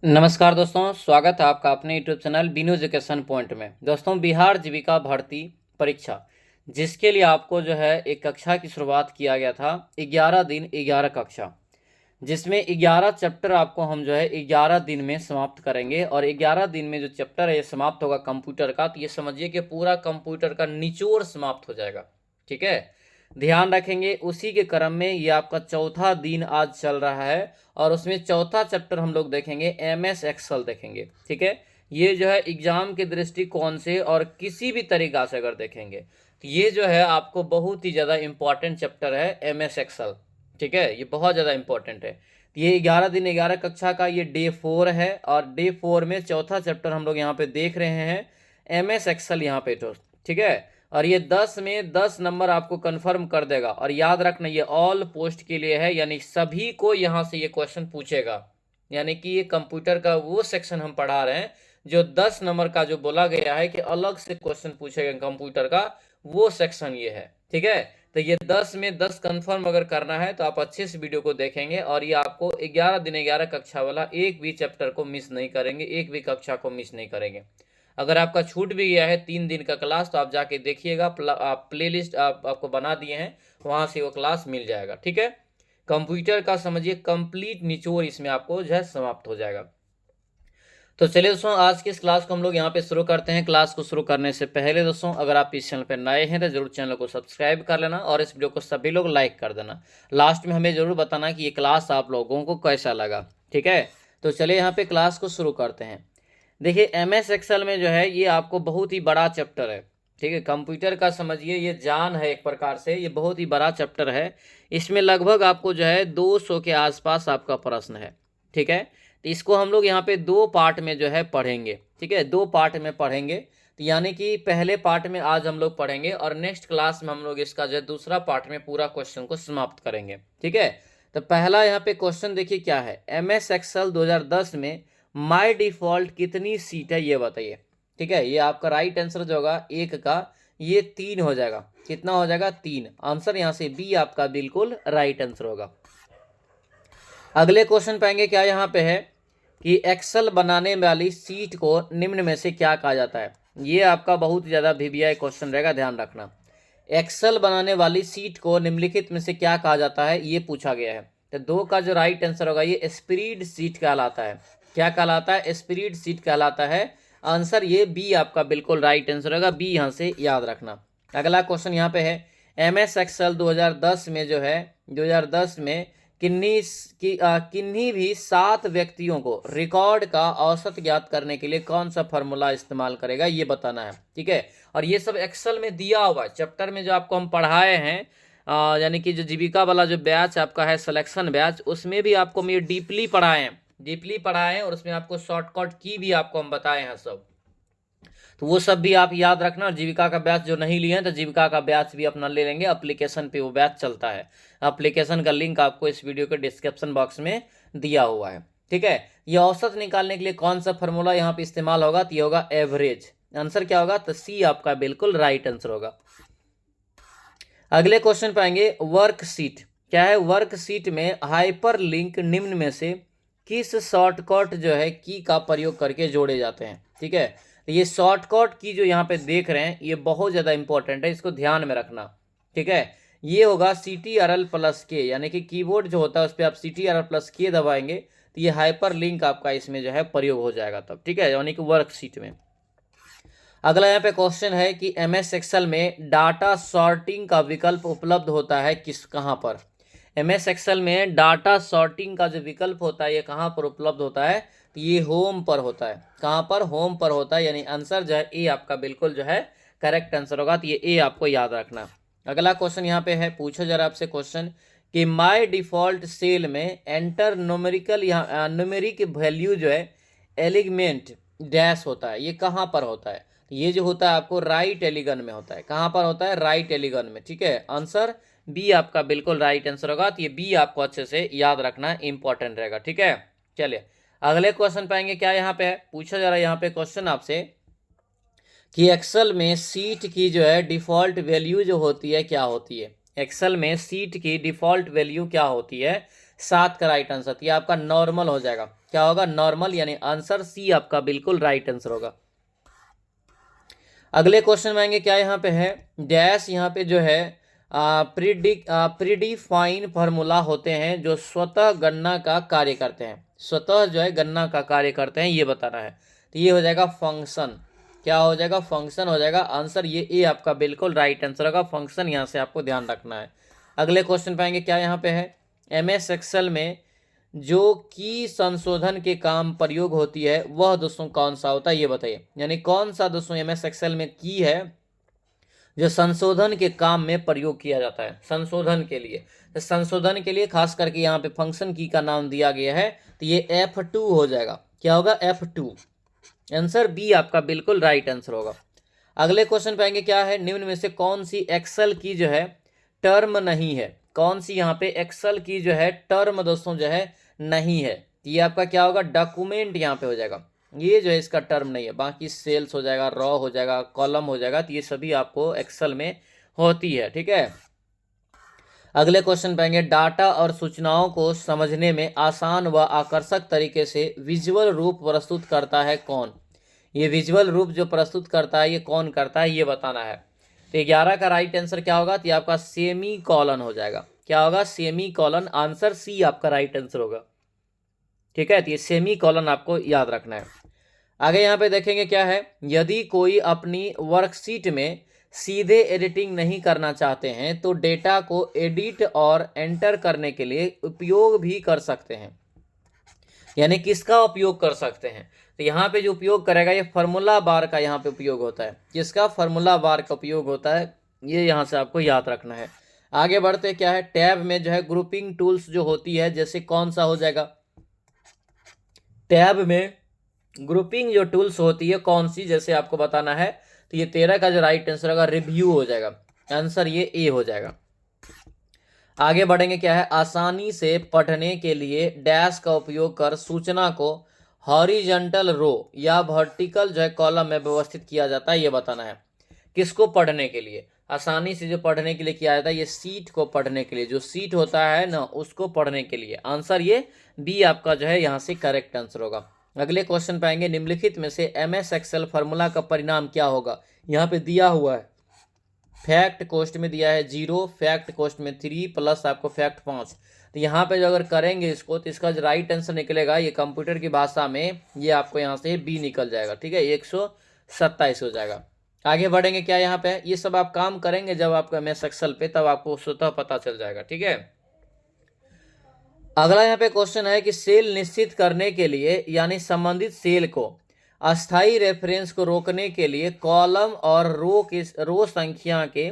नमस्कार दोस्तों, स्वागत है आपका अपने YouTube channel Binu education point में। दोस्तों, बिहार जीविका भर्ती परीक्षा जिसके लिए आपको जो है एक कक्षा की शुरुआत किया गया था। 11 दिन 11 कक्षा, जिसमें 11 चैप्टर आपको हम जो है 11 दिन में समाप्त करेंगे। और 11 दिन में जो चैप्टर है ये समाप्त होगा कंप्यूटर का, तो ये समझिए कि पूरा कंप्यूटर का निचोड़ समाप्त हो जाएगा। ठीक है, ध्यान रखेंगे। उसी के क्रम में ये आपका चौथा दिन आज चल रहा है और उसमें चौथा चैप्टर हम लोग देखेंगे एमएस एक्सेल देखेंगे। ठीक है, ये जो है एग्जाम के दृष्टिकोण से और किसी भी तरीका से अगर देखेंगे तो ये जो है आपको बहुत ही ज़्यादा इंपॉर्टेंट चैप्टर है एमएस एक्सेल। ठीक है, ये बहुत ज़्यादा इंपॉर्टेंट है। ये 11 दिन 11 कक्षा का ये डे 4 है और डे 4 में चौथा चैप्टर हम लोग यहाँ पे देख रहे हैं एमएस एक्सेल यहाँ पे। तो ठीक है, और ये 10 में 10 नंबर आपको कंफर्म कर देगा। और याद रखना ये ऑल पोस्ट के लिए है, यानी सभी को यहाँ से ये क्वेश्चन पूछेगा। यानी कि ये कंप्यूटर का वो सेक्शन हम पढ़ा रहे हैं जो 10 नंबर का जो बोला गया है कि अलग से क्वेश्चन पूछेगा कंप्यूटर का, वो सेक्शन ये है। ठीक है, तो ये 10 में 10 कंफर्म अगर करना है तो आप अच्छे से वीडियो को देखेंगे और ये आपको 11 दिन 11 कक्षा वाला एक भी चैप्टर को मिस नहीं करेंगे, एक भी कक्षा को मिस नहीं करेंगे। अगर आपका छूट भी गया है 3 दिन का क्लास तो आप जाके देखिएगा, प्ले लिस्ट आपको बना दिए हैं, वहाँ से वो क्लास मिल जाएगा। ठीक है, कंप्यूटर का समझिए कंप्लीट निचोड़ इसमें आपको जो है समाप्त हो जाएगा। तो चलिए दोस्तों, आज की इस क्लास को हम लोग यहाँ पे शुरू करते हैं। क्लास को शुरू करने से पहले दोस्तों, अगर आप इस चैनल पर नए हैं तो जरूर चैनल को सब्सक्राइब कर लेना और इस वीडियो को सभी लोग लाइक कर देना। लास्ट में हमें जरूर बताना कि ये क्लास आप लोगों को कैसा लगा। ठीक है, तो चलिए यहाँ पे क्लास को शुरू करते हैं। देखिए, एमएस एक्सेल में जो है ये आपको बहुत ही बड़ा चैप्टर है। ठीक है, कंप्यूटर का समझिए ये जान है एक प्रकार से, ये बहुत ही बड़ा चैप्टर है। इसमें लगभग आपको जो है 200 के आसपास आपका प्रश्न है। ठीक है, तो इसको हम लोग यहाँ पे 2 पार्ट में जो है पढ़ेंगे। ठीक है, 2 पार्ट में पढ़ेंगे। तो यानी कि पहले पार्ट में आज हम लोग पढ़ेंगे और नेक्स्ट क्लास में हम लोग इसका जो है दूसरा पार्ट में पूरा क्वेश्चन को समाप्त करेंगे। ठीक है, तो पहला यहाँ पे क्वेश्चन देखिए क्या है। एमएस एक्सेल 2010 में माय डिफॉल्ट कितनी सीट है ये बताइए। ठीक है, ये आपका राइट आंसर जो होगा 1 का ये 3 हो जाएगा। कितना हो जाएगा? 3। आंसर यहाँ से बी आपका बिल्कुल राइट आंसर होगा। अगले क्वेश्चन पाएंगे क्या यहाँ पे है कि एक्सेल बनाने वाली सीट को निम्न में से क्या कहा जाता है। ये आपका बहुत ज़्यादा वीवीआई क्वेश्चन रहेगा, ध्यान रखना। एक्सेल बनाने वाली सीट को निम्नलिखित में से क्या कहा जाता है, ये पूछा गया है। तो 2 का जो राइट आंसर होगा ये स्प्रेड सीट कहलाता है। क्या कहलाता है? स्प्रेड सीट कहलाता है। आंसर ये बी आपका बिल्कुल राइट आंसर होगा, बी यहाँ से याद रखना। अगला क्वेश्चन यहाँ पे है एमएस एक्सेल 2010 में जो है 2010 में किन्हीं भी 7 व्यक्तियों को रिकॉर्ड का औसत ज्ञात करने के लिए कौन सा फॉर्मूला इस्तेमाल करेगा, ये बताना है। ठीक है, और ये सब एक्सेल में दिया हुआ है चैप्टर में जो आपको हम पढ़ाए हैं। यानी कि जो जीविका वाला जो बैच आपका है सिलेक्शन बैच, उसमें भी आपको हम ये डीपली पढ़ाए हैं और उसमें आपको शॉर्टकट की भी आपको हम बताए हैं सब। तो वो सब भी आप याद रखना। और जीविका का बैच जो नहीं लिए हैं तो जीविका का बैच भी अपना ले लेंगे, एप्लीकेशन पे वो बैच चलता है। एप्लीकेशन का लिंक आपको इस वीडियो के डिस्क्रिप्शन बॉक्स में दिया हुआ है। ठीक है, ये औसत निकालने के लिए कौन सा फॉर्मूला यहाँ पे इस्तेमाल होगा, तो ये होगा एवरेज। आंसर क्या होगा? तो सी आपका बिल्कुल राइट आंसर होगा। अगले क्वेश्चन पाएंगे वर्कशीट। क्या है? वर्कशीट में हाइपर लिंक निम्न में से किस शॉर्टकट जो है की का प्रयोग करके जोड़े जाते हैं। ठीक है, तो ये शॉर्टकट की जो यहाँ पे देख रहे हैं ये बहुत ज़्यादा इंपॉर्टेंट है, इसको ध्यान में रखना। ठीक है, ये होगा CTRL+K, यानी कि कीबोर्ड जो होता है उस पर आप CTRL+K दबाएंगे तो ये हाइपर लिंक आपका इसमें जो है प्रयोग हो जाएगा तब। ठीक है, यानी कि वर्कशीट में। अगला यहाँ पे क्वेश्चन है कि एमएस एक्सेल में डाटा सॉर्टिंग का विकल्प उपलब्ध होता है कहाँ पर। एमएस एक्सेल में डाटा सॉर्टिंग का जो विकल्प होता है ये कहाँ पर उपलब्ध होता है, तो ये होम पर होता है। कहाँ पर? होम पर होता है। यानी आंसर जो है ए आपका बिल्कुल जो है करेक्ट आंसर होगा, तो ये ए आपको याद रखना। अगला क्वेश्चन यहाँ पे है, पूछो जरा आपसे क्वेश्चन कि माय डिफॉल्ट सेल में एंटर न्यूमेरिकल यहाँ न्यूमेरिक वैल्यू जो है एलिगमेंट डैश होता है, ये कहाँ पर होता है? ये जो होता है आपको राइट एलिगन में होता है। कहाँ पर होता है? राइट एलिगन में। ठीक है, आंसर बी आपका बिल्कुल राइट आंसर होगा, तो ये बी आपको अच्छे से याद रखना इंपॉर्टेंट रहेगा। ठीक है, चलिए अगले क्वेश्चन पाएंगे क्या यहाँ पे है, पूछा जा रहा है यहाँ पे क्वेश्चन आपसे कि एक्सेल में सीट की जो है डिफॉल्ट वैल्यू जो होती है क्या होती है। एक्सेल में सीट की डिफॉल्ट वैल्यू क्या होती है, 7 का राइट आंसर। ये आपका नॉर्मल हो जाएगा। क्या होगा? नॉर्मल, यानी आंसर सी आपका बिल्कुल राइट आंसर होगा। अगले क्वेश्चन में आएंगे, क्या यहाँ पे है, डैश यहाँ पे जो है प्रीडिफाइन फार्मूला होते हैं जो स्वतः गणना का कार्य करते हैं। स्वतः जो है गणना का कार्य करते हैं, ये बताना है। तो ये हो जाएगा फंक्शन। क्या हो जाएगा? फंक्शन हो जाएगा। आंसर ये आपका बिल्कुल राइट आंसर होगा। फंक्शन यहाँ से आपको ध्यान रखना है। अगले क्वेश्चन पाएंगे, क्या यहाँ पे है, MS एक्सेल में जो की संशोधन के काम प्रयोग होती है वह दोस्तों कौन सा होता है, ये बताइए। यानी कौन सा दोस्तों MS एक्सेल में की है जो संशोधन के काम में प्रयोग किया जाता है, संशोधन के लिए। तो संशोधन के लिए खास करके यहाँ पे फंक्शन की का नाम दिया गया है, तो ये F2 हो जाएगा। क्या होगा? F2। आंसर बी आपका बिल्कुल राइट आंसर होगा। अगले क्वेश्चन पे आएंगे, क्या है, निम्न में से कौन सी एक्सेल की जो है टर्म नहीं है। कौन सी यहाँ पे एक्सेल की जो है टर्म दोस्तों जो है नहीं है। ये आपका क्या होगा? डॉक्यूमेंट यहाँ पे हो जाएगा। ये जो है इसका टर्म नहीं है। बाकी सेल्स हो जाएगा, रॉ हो जाएगा, कॉलम हो जाएगा, तो ये सभी आपको एक्सेल में होती है। ठीक है। अगले क्वेश्चन पाएंगे, डाटा और सूचनाओं को समझने में आसान व आकर्षक तरीके से विजुअल रूप प्रस्तुत करता है कौन। ये विजुअल रूप जो प्रस्तुत करता है ये कौन करता है, ये बताना है। तो 11 का राइट आंसर क्या होगा? तो ये आपका सेमी कॉलन हो जाएगा। क्या होगा? Semi colon. आंसर सी आपका राइट आंसर होगा। ठीक है, तो ये सेमी कॉलन आपको याद रखना है। आगे यहाँ पे देखेंगे, क्या है, यदि कोई अपनी वर्कशीट में सीधे एडिटिंग नहीं करना चाहते हैं तो डेटा को एडिट और एंटर करने के लिए उपयोग भी कर सकते हैं। यानी किसका उपयोग कर सकते हैं? तो यहाँ पे जो उपयोग करेगा ये फार्मूला बार का यहाँ पे उपयोग होता है। किसका? फार्मूला बार का उपयोग होता है। ये यहाँ से आपको याद रखना है। आगे बढ़ते, क्या है, टैब में जो है ग्रुपिंग टूल्स जो होती है, जैसे कौन सा हो जाएगा? टैब में ग्रुपिंग जो टूल्स होती है कौन सी, जैसे आपको बताना है। तो ये 13 का जो राइट आंसर होगा रिव्यू हो जाएगा। आंसर ये ए हो जाएगा। आगे बढ़ेंगे, क्या है, आसानी से पढ़ने के लिए डैश का उपयोग कर सूचना को हॉरिजॉन्टल रो या वर्टिकल जो है कॉलम में व्यवस्थित किया जाता है, ये बताना है। किसको पढ़ने के लिए? आसानी से जो पढ़ने के लिए किया जाता है, ये सीट को पढ़ने के लिए, जो सीट होता है ना उसको पढ़ने के लिए। आंसर ये बी आपका जो है यहाँ से करेक्ट आंसर होगा। अगले क्वेश्चन पाएंगे, निम्नलिखित में से MS एक्सेल फार्मूला का परिणाम क्या होगा। यहाँ पे दिया हुआ है, फैक्ट कोस्ट में दिया है 0, फैक्ट कोस्ट में 3 प्लस आपको फैक्ट 5। तो यहाँ पे जो अगर करेंगे इसको तो इसका जो राइट आंसर निकलेगा, ये कंप्यूटर की भाषा में ये आपको यहाँ से बी निकल जाएगा। ठीक है, 127 हो जाएगा। आगे बढ़ेंगे, क्या यहाँ पे, ये सब आप काम करेंगे जब आपका MS एक्सेल पे, तब आपको स्वतः पता चल जाएगा। ठीक है। अगला यहाँ पे क्वेश्चन है कि सेल निश्चित करने के लिए, यानी संबंधित सेल को अस्थाई रेफरेंस को रोकने के लिए कॉलम और रो संख्या के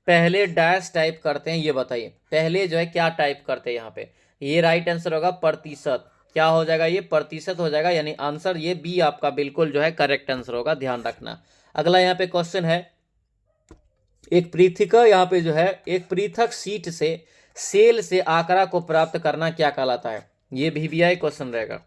पहले डैश टाइप करते हैं, ये बताइए। पहले जो है क्या टाइप करते हैं यहाँ पे? ये राइट आंसर होगा प्रतिशत। क्या हो जाएगा? ये प्रतिशत हो जाएगा। यानी आंसर ये बी आपका बिल्कुल जो है करेक्ट आंसर होगा, ध्यान रखना। अगला यहाँ पे क्वेश्चन है, एक पृथक यहाँ पे जो है एक पृथक सीट से सेल से आंकड़ा को प्राप्त करना क्या कहलाता है? ये VBI क्वेश्चन रहेगा।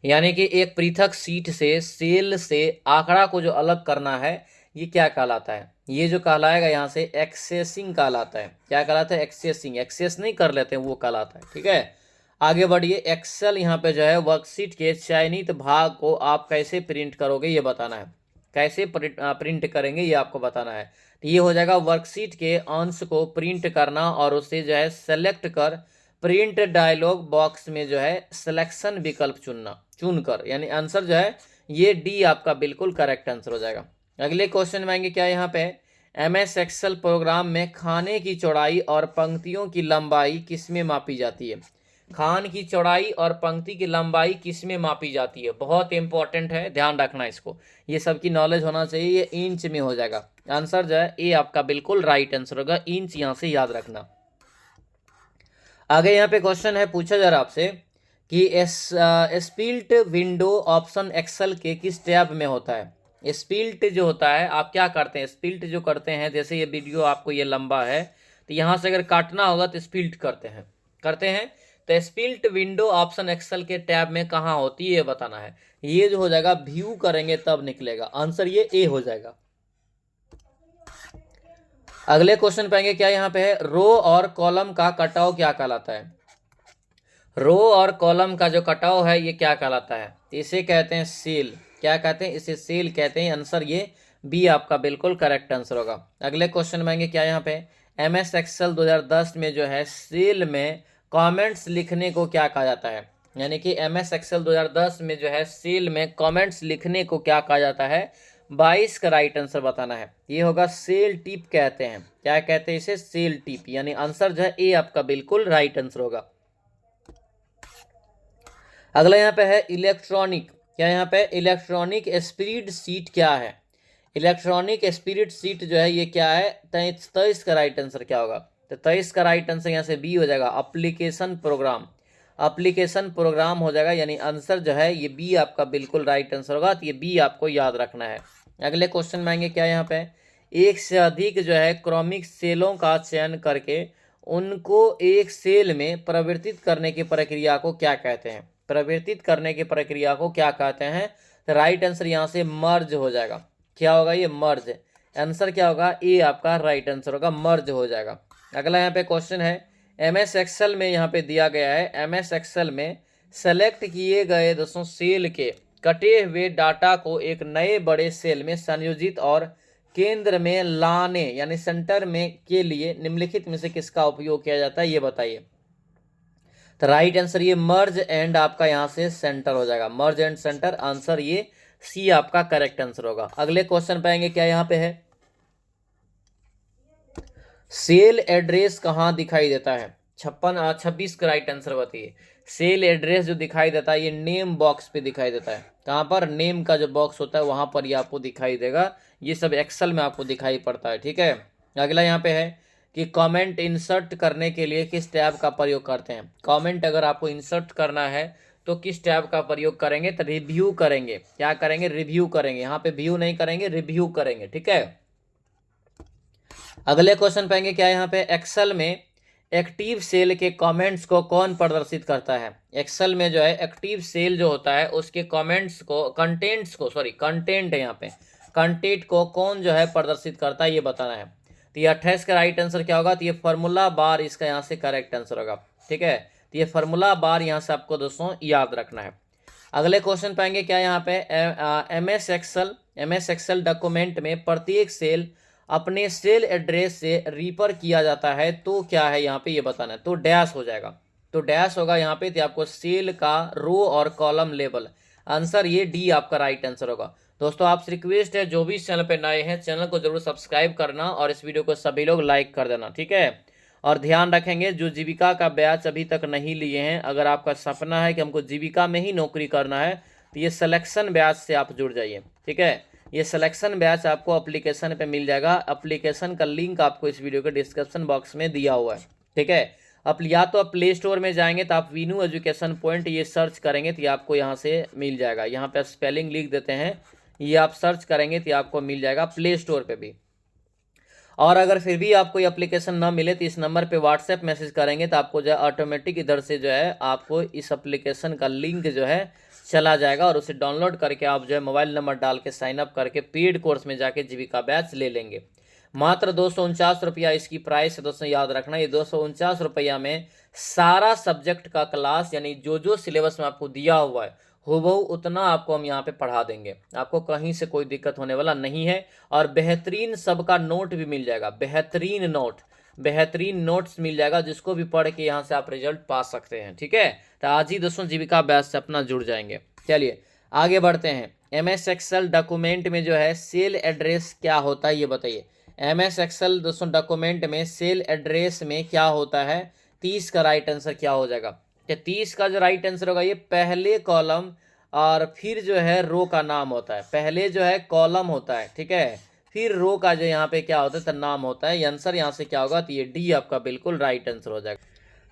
यानी कि एक पृथक सीट से सेल से आंकड़ा को जो अलग करना है, ये क्या कहलाता है? ये जो कहलाएगा यहाँ से एक्सेसिंग कहलाता है। क्या कहलाता है? एक्सेसिंग। एक्सेस नहीं कर लेते हैं वो कहलाता है। ठीक है, आगे बढ़िए। एक्सेल यहाँ पे जो है वर्कशीट के चयनित भाग को आप कैसे प्रिंट करोगे, ये बताना है। कैसे प्रिंट करेंगे ये आपको बताना है। तो ये हो जाएगा वर्कशीट के अंश को प्रिंट करना और उसे जो है सेलेक्ट कर प्रिंट डायलॉग बॉक्स में जो है सिलेक्शन विकल्प चुनकर, यानी आंसर जो है ये डी आपका बिल्कुल करेक्ट आंसर हो जाएगा। अगले क्वेश्चन में आएंगे, क्या यहाँ पे, MS एक्सेल प्रोग्राम में खाने की चौड़ाई और पंक्तियों की लंबाई किसमें मापी जाती है? खान की चौड़ाई और पंक्ति की लंबाई किसमें मापी जाती है? बहुत इंपॉर्टेंट है, ध्यान रखना इसको। ये सबकी नॉलेज होना चाहिए। ये इंच में हो जाएगा। आंसर जो है ए आपका बिल्कुल राइट आंसर होगा। इंच यहाँ से याद रखना। आगे यहाँ पे क्वेश्चन है, पूछा जा रहा आपसे कि स्प्लिट विंडो ऑप्शन एक्सेल के किस टैब में होता है? स्प्लिट जो होता है, आप क्या करते हैं, स्प्लिट जो करते हैं, जैसे ये वीडियो आपको ये लंबा है तो यहाँ से अगर काटना होगा तो स्प्लिट करते हैं। तो स्प्लिट विंडो ऑप्शन एक्सेल के टैब में कहाँ होती है, ये बताना है। ये जो हो जाएगा व्यू करेंगे तब निकलेगा। आंसर ये ए हो जाएगा। अगले क्वेश्चन पाएंगे, क्या यहाँ पे है, रो और कॉलम का कटाव क्या कहलाता है? रो और कॉलम का जो कटाव है ये क्या कहलाता है? इसे कहते हैं सेल। क्या कहते हैं? इसे सेल कहते हैं। आंसर ये बी आपका बिल्कुल करेक्ट आंसर होगा। अगले क्वेश्चन में आएंगे क्या यहाँ पे, MS एक्सेल 2010 में जो है सेल में कमेंट्स लिखने को क्या कहा जाता है? यानी कि MS एक्सेल 2010 में जो है सेल में कमेंट्स लिखने को क्या कहा जाता है? 22 का राइट आंसर बताना है। ये होगा सेल टिप कहते हैं। क्या कहते हैं इसे? Cell tip. यानी आंसर जो है ए आपका बिल्कुल राइट आंसर होगा। अगला यहाँ पे है इलेक्ट्रॉनिक। क्या यहाँ पे इलेक्ट्रॉनिक स्प्रेड शीट क्या है? इलेक्ट्रॉनिक स्प्रेड शीट जो है ये क्या है? 23 का राइट आंसर क्या होगा? तो 23 का राइट आंसर यहाँ से बी हो जाएगा, एप्लीकेशन प्रोग्राम। एप्लीकेशन प्रोग्राम हो जाएगा, यानी आंसर जो है ये बी आपका बिल्कुल राइट आंसर होगा। तो ये बी आपको याद रखना है। अगले क्वेश्चन में आएंगे क्या यहाँ पे, एक से अधिक जो है क्रॉमिक सेलों का चयन करके उनको एक सेल में परिवर्तित करने की प्रक्रिया को क्या कहते हैं? परिवर्तित करने की प्रक्रिया को क्या कहते हैं? तो राइट आंसर यहाँ से मर्ज हो जाएगा। क्या होगा ये? मर्ज। आंसर क्या होगा? ए आपका राइट आंसर होगा, मर्ज हो जाएगा। अगला यहाँ पे क्वेश्चन है MS एक्सेल में यहाँ पे दिया गया है, MS एक्सेल में सेलेक्ट किए गए दोस्तों सेल के कटे हुए डाटा को एक नए बड़े सेल में संयोजित और केंद्र में लाने यानी सेंटर में के लिए निम्नलिखित में से किसका उपयोग किया जाता है? ये बताइए। तो राइट आंसर ये मर्ज एंड आपका यहाँ से सेंटर हो जाएगा, मर्ज एंड सेंटर। आंसर ये सी आपका करेक्ट आंसर होगा। अगले क्वेश्चन पे आएंगे क्या यहाँ पे है, सेल एड्रेस कहाँ दिखाई देता है? 26 का राइट आंसर बताइए। सेल एड्रेस जो दिखाई देता है ये नेम बॉक्स पे दिखाई देता है। कहाँ पर? नेम का जो बॉक्स होता है वहां पर ये आपको दिखाई देगा। ये सब एक्सेल में आपको दिखाई पड़ता है, ठीक है। अगला यहाँ पे है कि कमेंट इंसर्ट करने के लिए किस टैब का प्रयोग करते हैं? कमेंट अगर आपको इंसर्ट करना है तो किस टैब का प्रयोग करेंगे? तो रिव्यू करेंगे। क्या करेंगे? रिव्यू करेंगे। यहाँ पे व्यू नहीं करेंगे, रिव्यू करेंगे, ठीक है। अगले क्वेश्चन पाएंगे क्या यहाँ पे, एक्सेल में एक्टिव सेल के कमेंट्स को कौन प्रदर्शित करता है? एक्सेल में जो है एक्टिव सेल जो होता है उसके कमेंट्स को, कंटेंट्स को, सॉरी कंटेंट है यहाँ पे, कंटेंट को कौन जो है प्रदर्शित करता है ये बताना है। तो ये 28 का राइट आंसर क्या होगा? तो ये फार्मूला बार इसका यहाँ से करेक्ट आंसर होगा, ठीक है। तो ये फार्मूला बार यहाँ से आपको दोस्तों याद रखना है। अगले क्वेश्चन पाएंगे क्या यहाँ पे, MS एक्सेल डॉक्यूमेंट में प्रत्येक सेल अपने सेल एड्रेस से रिपर किया जाता है तो क्या है यहाँ पे ये बताना है। तो डैश हो जाएगा, तो डैश होगा यहाँ पे। तो आपको सेल का रो और कॉलम लेबल, आंसर ये डी आपका राइट आंसर होगा। दोस्तों आपसे रिक्वेस्ट है जो भी इस चैनल पे नए हैं चैनल को जरूर सब्सक्राइब करना और इस वीडियो को सभी लोग लाइक कर देना, ठीक है। और ध्यान रखेंगे जो जीविका का बैच अभी तक नहीं लिए हैं, अगर आपका सपना है कि हमको जीविका में ही नौकरी करना है तो ये सिलेक्शन बैच से आप जुड़ जाइए, ठीक है। ये सिलेक्शन बैच आपको एप्लीकेशन पे मिल जाएगा। एप्लीकेशन का लिंक आपको इस वीडियो के डिस्क्रिप्शन बॉक्स में दिया हुआ है, ठीक है। अब या तो आप प्ले स्टोर में जाएंगे तो आप वीनू एजुकेशन पॉइंट ये सर्च करेंगे तो ये आपको यहाँ से मिल जाएगा। यहाँ पे स्पेलिंग लिख देते हैं, ये आप सर्च करेंगे तो आपको मिल जाएगा प्ले स्टोर पे भी। और अगर फिर भी आपको ये एप्लीकेशन ना मिले तो इस नंबर पे व्हाट्सएप मैसेज करेंगे तो आपको जो है ऑटोमेटिक इधर से जो है आपको इस एप्लीकेशन का लिंक जो है चला जाएगा और उसे डाउनलोड करके आप जो है मोबाइल नंबर डाल के साइन अप करके पेड कोर्स में जाके जीविका बैच ले लेंगे। मात्र 249 रुपया इसकी प्राइस है दोस्तों, याद रखना। ये 249 रुपया में सारा सब्जेक्ट का क्लास यानी जो जो सिलेबस में आपको दिया हुआ है हूबहू उतना आपको हम यहाँ पे पढ़ा देंगे। आपको कहीं से कोई दिक्कत होने वाला नहीं है। और बेहतरीन सबका नोट भी मिल जाएगा, बेहतरीन नोट, बेहतरीन नोट्स मिल जाएगा जिसको भी पढ़ के यहाँ से आप रिजल्ट पा सकते हैं, ठीक है। तो आज ही दोस्तों जीविका बैच से अपना जुड़ जाएंगे। चलिए आगे बढ़ते हैं। MS एक्सेल डॉक्यूमेंट में जो है सेल एड्रेस क्या होता है ये बताइए। MS एक्सेल दोस्तों डॉक्यूमेंट में सेल एड्रेस में क्या होता है? 30 का राइट आंसर क्या हो जाएगा? 30 का जो राइट आंसर होगा ये पहले कॉलम और फिर जो है रो का नाम होता है। पहले जो है कॉलम होता है, ठीक है, फिर रो का जो यहाँ पे क्या होता है तो नाम होता है। आंसर यहाँ से क्या होगा? तो ये डी आपका बिल्कुल राइट आंसर हो जाएगा।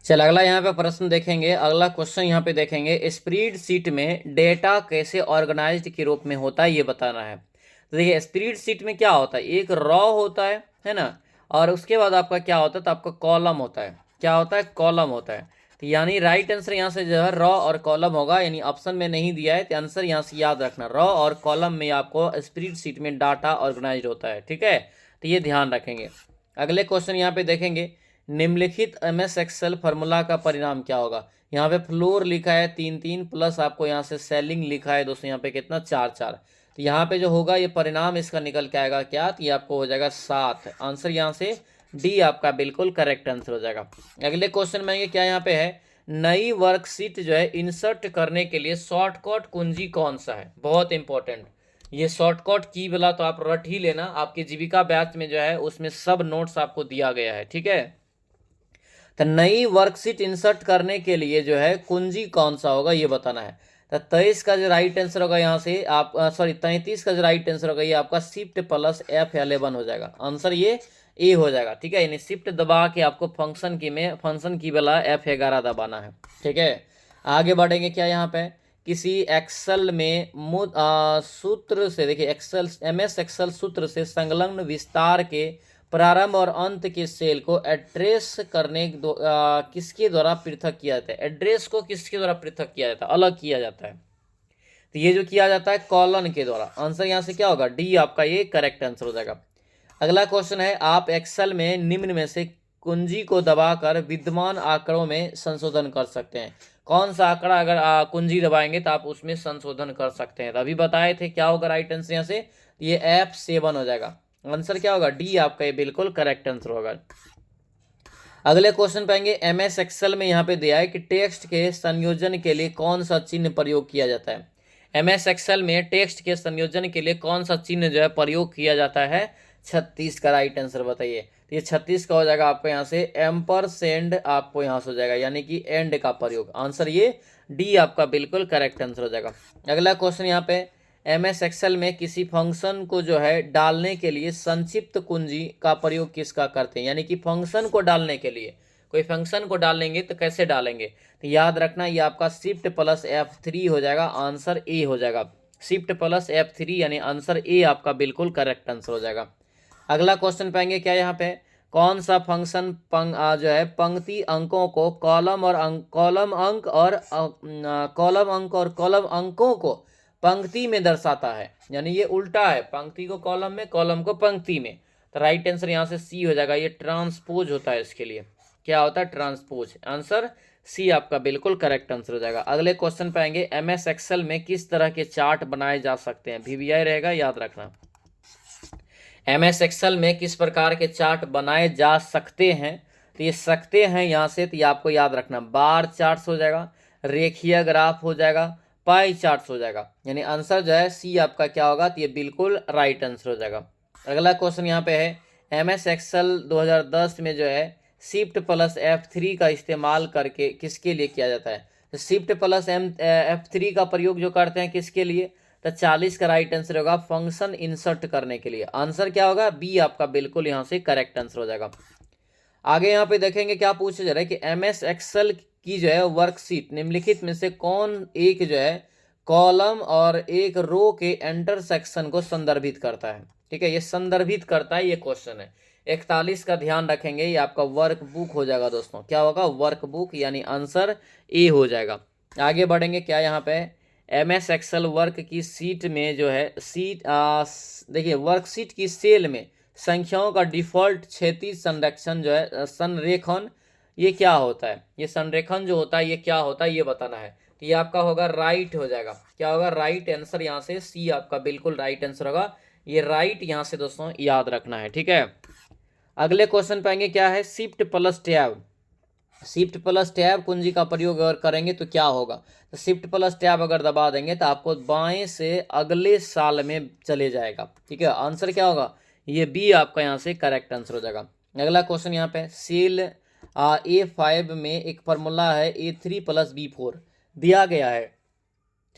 चल अगला यहाँ पे प्रश्न देखेंगे। अगला क्वेश्चन यहाँ पे देखेंगे, स्प्रेडशीट में डेटा कैसे ऑर्गेनाइज्ड के रूप में होता है ये बताना है। तो देखिए स्प्रेडशीट में क्या होता है, एक रॉ होता है ना, और उसके बाद आपका क्या होता है तो आपका कॉलम होता है। क्या होता है? कॉलम होता है। तो यानी राइट आंसर यहाँ से जो है रॉ और कॉलम होगा, यानी ऑप्शन में नहीं दिया है तो आंसर यहाँ से याद रखना, रॉ और कॉलम में आपको स्प्रेडशीट में डाटा ऑर्गेनाइज होता है, ठीक है। तो ये ध्यान रखेंगे। अगले क्वेश्चन यहाँ पे देखेंगे, निम्नलिखित MS एक्सेल फार्मूला का परिणाम क्या होगा? यहाँ पे फ्लोर लिखा है 3 3 प्लस आपको यहाँ से सेलिंग लिखा है दोस्तों यहाँ पे कितना 4 4। तो यहाँ पे जो होगा ये परिणाम इसका निकल के आएगा क्या, तो ये आपको हो जाएगा 7। आंसर यहाँ से डी आपका बिल्कुल करेक्ट आंसर हो जाएगा। अगले क्वेश्चन में आएंगे, क्या यहाँ पे है, नई वर्कशीट जो है इंसर्ट करने के लिए शॉर्टकट कुंजी कौन सा है। बहुत इंपॉर्टेंट, ये शॉर्टकट की वाला तो आप रट ही लेना, आपके जीविका बैच में जो है उसमें सब नोट्स आपको दिया गया है, ठीक है। तो नई वर्कशीट इंसर्ट करने के लिए जो है कुंजी कौन सा होगा ये बताना है। तो 23 का जो राइट आंसर होगा यहाँ से आप सॉरी 33 का जो राइट आंसर होगा ये आपका शिफ्ट प्लस F11 हो जाएगा। आंसर ये ए हो जाएगा, ठीक है। यानी शिफ्ट दबा के आपको फंक्शन की वाला F11 दबाना है, ठीक है। आगे बढ़ेंगे, क्या यहाँ पे किसी एक्सेल में सूत्र से, देखिए एक्सेल MS एक्सेल सूत्र से संलग्न विस्तार के प्रारंभ और अंत के सेल को एड्रेस करने किसके द्वारा पृथक किया जाता है। एड्रेस को किसके द्वारा पृथक किया जाता है, अलग किया जाता है। तो ये जो किया जाता है कॉलन के द्वारा। आंसर यहाँ से क्या होगा, डी आपका ये करेक्ट आंसर हो जाएगा। अगला क्वेश्चन है, आप एक्सेल में निम्न में से कुंजी को दबाकर विद्यमान आंकड़ों में संशोधन कर सकते हैं। कौन सा आंकड़ा अगर कुंजी दबाएंगे तो आप उसमें संशोधन कर सकते हैं। तो अभी बताए थे क्या होगा राइट आंसर यहाँ से, ये F7 हो जाएगा। आंसर क्या होगा, डी आपका ये बिल्कुल करेक्ट आंसर होगा। अगले क्वेश्चन पाएंगे, MS एक्सेल में यहाँ पे दिया है कि टेक्स्ट के संयोजन के लिए कौन सा चिन्ह प्रयोग किया जाता है। MS एक्सेल में टेक्स्ट के संयोजन के लिए कौन सा चिन्ह जो है प्रयोग किया जाता है। 36 का राइट आंसर बताइए। तो ये 36 का हो जाएगा आपको यहाँ से एम्परसेंड आपको यहाँ से हो जाएगा, यानी कि एंड का प्रयोग। आंसर ये डी आपका बिल्कुल करेक्ट आंसर हो जाएगा। अगला क्वेश्चन यहाँ पे, MS एक्सेल में किसी फंक्शन को जो है डालने के लिए संक्षिप्त कुंजी का प्रयोग किसका करते हैं। यानी कि फंक्शन को डालने के लिए, कोई फंक्शन को डालेंगे तो कैसे डालेंगे, तो याद रखना ये आपका शिफ्ट प्लस F3 हो जाएगा। आंसर ए हो जाएगा, शिफ्ट प्लस F3 यानी आंसर ए आपका बिल्कुल करेक्ट आंसर हो जाएगा। अगला क्वेश्चन पाएंगे, क्या यहाँ पे कौन सा फंक्शन जो है पंक्ति अंकों को कॉलम अंक और कॉलम अंकों को पंक्ति में दर्शाता है। यानी ये उल्टा है, पंक्ति को कॉलम में, कॉलम को पंक्ति में। तो राइट आंसर यहाँ से सी हो जाएगा, ये ट्रांसपोज होता है। इसके लिए क्या होता है, ट्रांसपोज। आंसर सी आपका बिल्कुल करेक्ट आंसर हो जाएगा। अगले क्वेश्चन पे आएंगे, MS एक्सेल में किस तरह के चार्ट बनाए जा सकते हैं। VBI रहेगा, याद रखना। MS एक्सेल में किस प्रकार के चार्ट बनाए जा सकते हैं, तो ये सकते हैं यहाँ से, तो ये आपको याद रखना, बार चार्ट्स हो जाएगा, रेखीय ग्राफ हो जाएगा, पाई चार्ट्स हो जाएगा। यानी आंसर जो है सी आपका क्या होगा, तो ये बिल्कुल राइट आंसर हो जाएगा। अगला क्वेश्चन यहाँ पे है, MS एक्सेल 2010 में जो है शिफ्ट प्लस F3 का इस्तेमाल करके किसके लिए किया जाता है। तो शिफ्ट प्लस F3 का प्रयोग जो करते हैं किसके लिए, तो 40 का राइट आंसर होगा फंक्शन इंसर्ट करने के लिए। आंसर क्या होगा, बी आपका बिल्कुल यहाँ से करेक्ट आंसर हो जाएगा। आगे यहाँ पे देखेंगे क्या पूछा जा रहा है कि MS एक्सेल की जो है वर्कशीट निम्नलिखित में से कौन एक जो है कॉलम और एक रो के इंटरसेक्शन को संदर्भित करता है। ठीक है, ये संदर्भित करता है, ये क्वेश्चन है। 41 का ध्यान रखेंगे, ये आपका वर्कबुक हो जाएगा दोस्तों। क्या होगा, वर्कबुक, यानी आंसर ए हो जाएगा। आगे बढ़ेंगे, क्या यहाँ पे MS एक्सेल वर्क की सीट में जो है देखिए वर्कशीट की सेल में संख्याओं का डिफॉल्ट क्षैतिज संरक्षण जो है संरेखण, ये क्या होता है, ये संरेखण जो होता है ये क्या होता है ये बताना है। तो ये आपका होगा राइट हो जाएगा। क्या होगा, राइट आंसर यहाँ से सी आपका बिल्कुल राइट आंसर होगा। ये राइट यहाँ से दोस्तों याद रखना है, ठीक है। अगले क्वेश्चन पाएंगे, क्या है shift plus tab. Shift plus tab कुंजी का प्रयोग अगर करेंगे तो क्या होगा, तो शिफ्ट प्लस टैब अगर दबा देंगे तो आपको बाएं से अगले साल में चले जाएगा। ठीक है, आंसर क्या होगा, ये बी आपका यहाँ से करेक्ट आंसर हो जाएगा। अगला क्वेश्चन यहाँ पे सेल A5 में एक फॉर्मूला है A3 + B4 दिया गया है।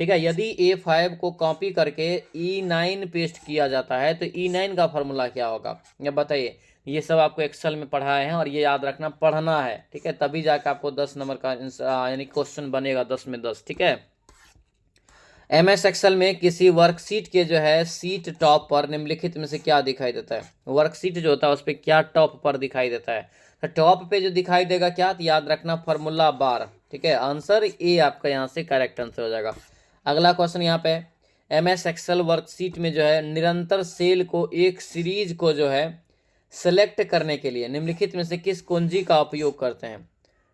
ठीक है, यदि A5 को कॉपी करके E9 पेस्ट किया जाता है तो E9 का फॉर्मूला क्या होगा, ये बताइए। ये सब आपको एक्सेल में पढ़ाए हैं और ये याद रखना, पढ़ना है, ठीक है, तभी जाकर आपको 10 नंबर का यानी क्वेश्चन बनेगा 10 में 10। ठीक है, MS एक्सेल में किसी वर्कशीट के जो है सीट टॉप पर निम्नलिखित में से क्या दिखाई देता है। वर्कशीट जो होता है उस पर क्या टॉप पर दिखाई देता है, तो टॉप पे जो दिखाई देगा क्या, तो याद रखना फॉर्मूला बार। ठीक है, आंसर ए आपका यहाँ से करेक्ट आंसर हो जाएगा। अगला क्वेश्चन यहाँ पे MS एक्सेल वर्कशीट में जो है निरंतर सेल को एक सीरीज को जो है सेलेक्ट करने के लिए निम्नलिखित में से किस कुंजी का उपयोग करते हैं।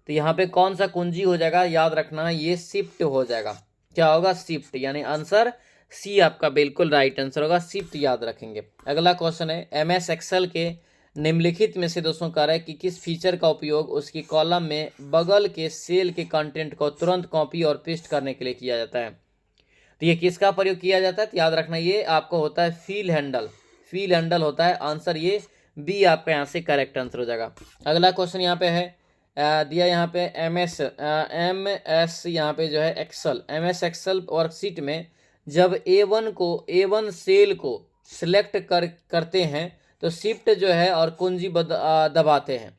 तो यहाँ पे कौन सा कुंजी हो जाएगा, याद रखना ये शिफ्ट हो जाएगा। क्या होगा, शिफ्ट, यानी आंसर सी आपका बिल्कुल राइट आंसर होगा, शिफ्ट याद रखेंगे। अगला क्वेश्चन है MS एक्सेल के निम्नलिखित में से दोस्तों कह रहा है कि किस फीचर का उपयोग उसकी कॉलम में बगल के सेल के कंटेंट को तुरंत कॉपी और पेस्ट करने के लिए किया जाता है। तो ये किसका प्रयोग किया जाता है, तो याद रखना ये आपको होता है फिल हैंडल, फिल हैंडल होता है। आंसर ये बी आपका यहाँ से करेक्ट आंसर हो जाएगा। अगला क्वेश्चन यहाँ पे है दिया यहाँ पे MS यहाँ पे जो है एक्सेल, MS एक्सेल वर्कशीट में जब A1 सेल को सिलेक्ट करते हैं तो शिफ्ट जो है और कुंजी दबाते हैं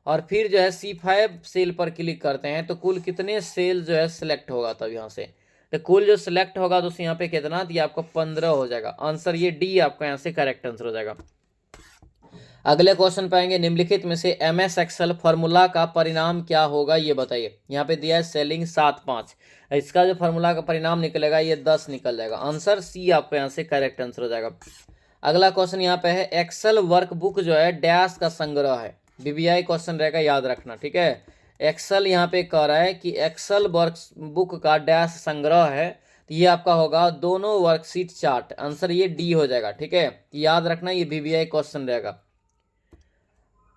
और फिर जो है C5 सेल पर क्लिक करते हैं तो कुल कितने सेल जो है सिलेक्ट होगा। तब यहाँ से तो कुल जो सिलेक्ट होगा दोस्तों यहाँ पे कितना, तो ये आपको 15 हो जाएगा। आंसर ये डी आपका यहाँ से करेक्ट आंसर हो जाएगा। अगले क्वेश्चन पाएंगे निम्नलिखित में से MS एक्सेल फॉर्मूला का परिणाम क्या होगा ये बताइए। यहाँ पे दिया है सेलिंग 7.5, इसका जो फॉर्मूला का परिणाम निकलेगा ये 10 निकल जाएगा। आंसर सी आपका यहाँ से करेक्ट आंसर हो जाएगा। अगला क्वेश्चन यहाँ पे है एक्सेल वर्कबुक जो है डैश का संग्रह है। BBI क्वेश्चन रहेगा, याद रखना, ठीक है। एक्सेल यहाँ पे कह रहा है कि एक्सेल वर्कबुक का डैश संग्रह है, तो ये आपका होगा दोनों वर्कशीट चार्ट। आंसर ये डी हो जाएगा, ठीक है, याद रखना ये BBI क्वेश्चन रहेगा।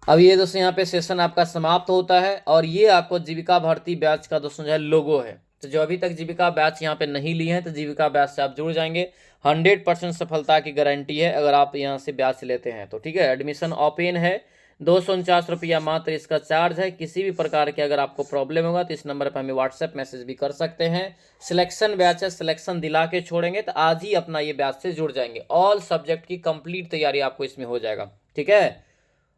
अब ये दोस्तों यहाँ पे सेशन आपका समाप्त होता है और ये आपको जीविका भर्ती बैच का दोस्तों जो है लोगो है। तो जो अभी तक जीविका बैच यहाँ पे नहीं लिए हैं तो जीविका बैच से आप जुड़ जाएंगे। 100% सफलता की गारंटी है अगर आप यहाँ से बैच लेते हैं तो, ठीक है। एडमिशन ओपन है, 249 रुपया मात्र इसका चार्ज है। किसी भी प्रकार के अगर आपको प्रॉब्लम होगा तो इस नंबर पर हमें व्हाट्सएप मैसेज भी कर सकते हैं। सिलेक्शन बैच है, सिलेक्शन दिला के छोड़ेंगे तो आज ही अपना ये बैच से जुड़ जाएंगे। ऑल सब्जेक्ट की कंप्लीट तैयारी आपको इसमें हो जाएगा, ठीक है।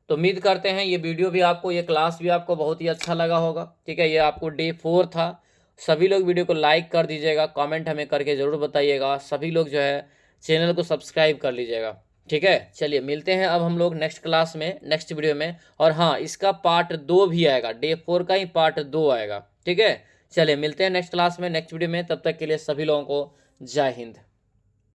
तो उम्मीद करते हैं ये वीडियो भी आपको, ये क्लास भी आपको बहुत ही अच्छा लगा होगा, ठीक है। ये आपको डे 4 था। सभी लोग वीडियो को लाइक कर दीजिएगा, कमेंट हमें करके ज़रूर बताइएगा। सभी लोग जो है चैनल को सब्सक्राइब कर लीजिएगा, ठीक है। चलिए मिलते हैं अब हम लोग नेक्स्ट क्लास में, नेक्स्ट वीडियो में। और हाँ, इसका पार्ट 2 भी आएगा, डे 4 का ही पार्ट 2 आएगा, ठीक है। चलिए मिलते हैं नेक्स्ट क्लास में, नेक्स्ट वीडियो में। तब तक के लिए सभी लोगों को जय हिंद।